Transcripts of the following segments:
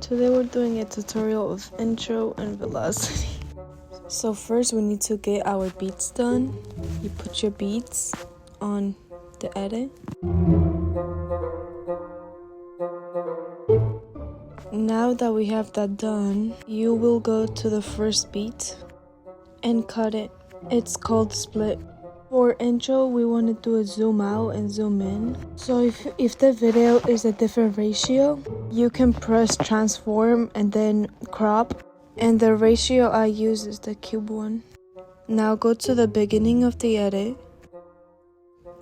today we're doing a tutorial of intro and velocity. So first we need to get our beats done. You put your beats on the edit. Now that we have that done, you will go to the first beat and cut it. It's called split. For intro, we want to do a zoom out and zoom in. So if the video is a different ratio, you can press transform and then crop. And the ratio I use is the cube one. Now go to the beginning of the edit.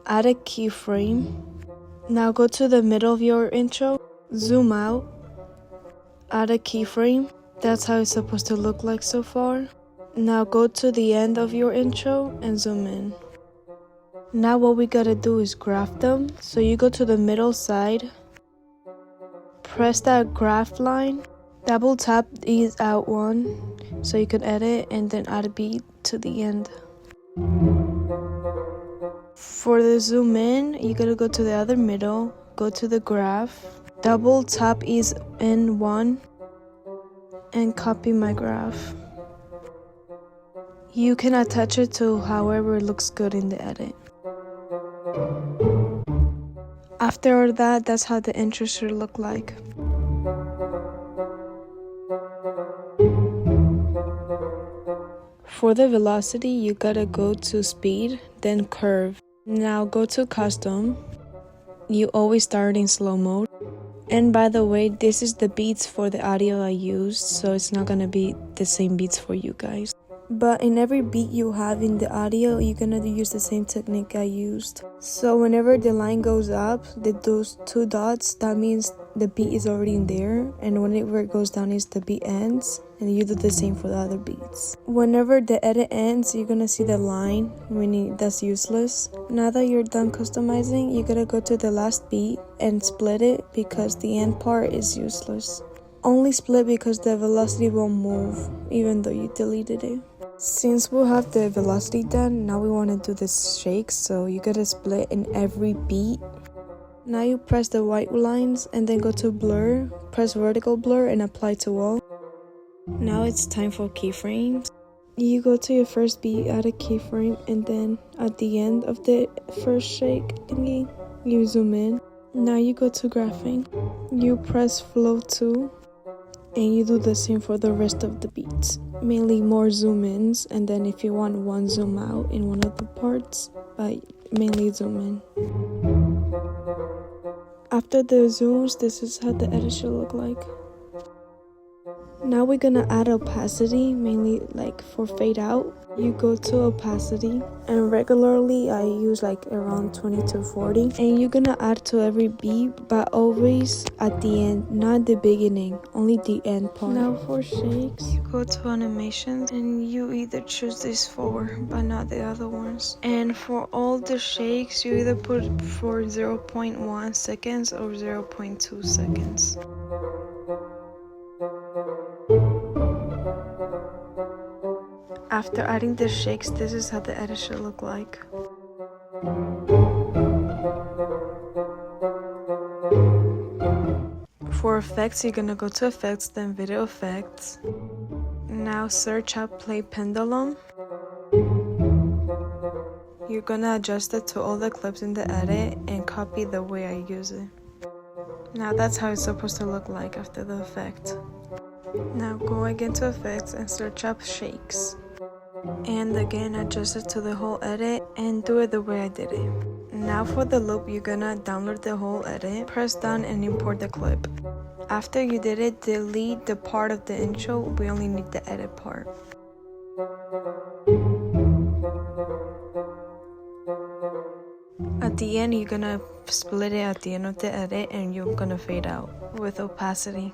Add a keyframe. Now go to the middle of your intro. Zoom out. Add a keyframe. That's how it's supposed to look like so far. Now go to the end of your intro and zoom in. Now what we gotta do is graph them. So you go to the middle side, press that graph line, double tap ease out one so you can edit and then add a beat to the end. For the zoom in, you gotta go to the other middle, go to the graph, double tap ease in one and copy my graph. You can attach it to however it looks good in the edit. After that, that's how the intro should look like. For the velocity, you gotta go to speed, then curve. Now go to custom. You always start in slow mode. And by the way, this is the beats for the audio I used, so it's not gonna be the same beats for you guys. But in every beat you have in the audio, you're gonna use the same technique I used. So whenever the line goes up, those two dots, that means the beat is already in there. And whenever it goes down, is the beat ends. And you do the same for the other beats. Whenever the edit ends, you're gonna see the line, meaning that's useless. Now that you're done customizing, you gotta go to the last beat and split it because the end part is useless. Only split because the velocity won't move, even though you deleted it. Since we'll have the velocity done, now we want to do the shakes, so you gotta split in every beat. Now you press the white lines and then go to blur, press vertical blur and apply to all. Now it's time for keyframes. You go to your first beat, add a keyframe, and then at the end of the first shake thingy, you zoom in. Now you go to graphing. You press flow 2. And you do the same for the rest of the beats. Mainly more zoom ins, and then if you want one zoom out in one of the parts, but mainly zoom in. After the zooms, this is how the edit should look like. Now we're gonna add opacity, mainly like for fade out. You go to opacity, and regularly I use like around 20 to 40. And you're gonna add to every beat, but always at the end, not the beginning, only the end part. Now for shakes, you go to animations and you either choose these four, but not the other ones. And for all the shakes, you either put for 0.1 seconds or 0.2 seconds. After adding the shakes, this is how the edit should look like. For effects, you're gonna go to effects, then video effects. Now search up play pendulum. You're gonna adjust it to all the clips in the edit and copy the way I use it. Now that's how it's supposed to look like after the effect. Now go again to effects and search up shakes. And again adjust it to the whole edit and do it the way I did it. Now for the loop, you're gonna download the whole edit, press down and import the clip. After you did it, delete the part of the intro. We only need the edit part. At the end, you're gonna split it at the end of the edit and you're gonna fade out with opacity.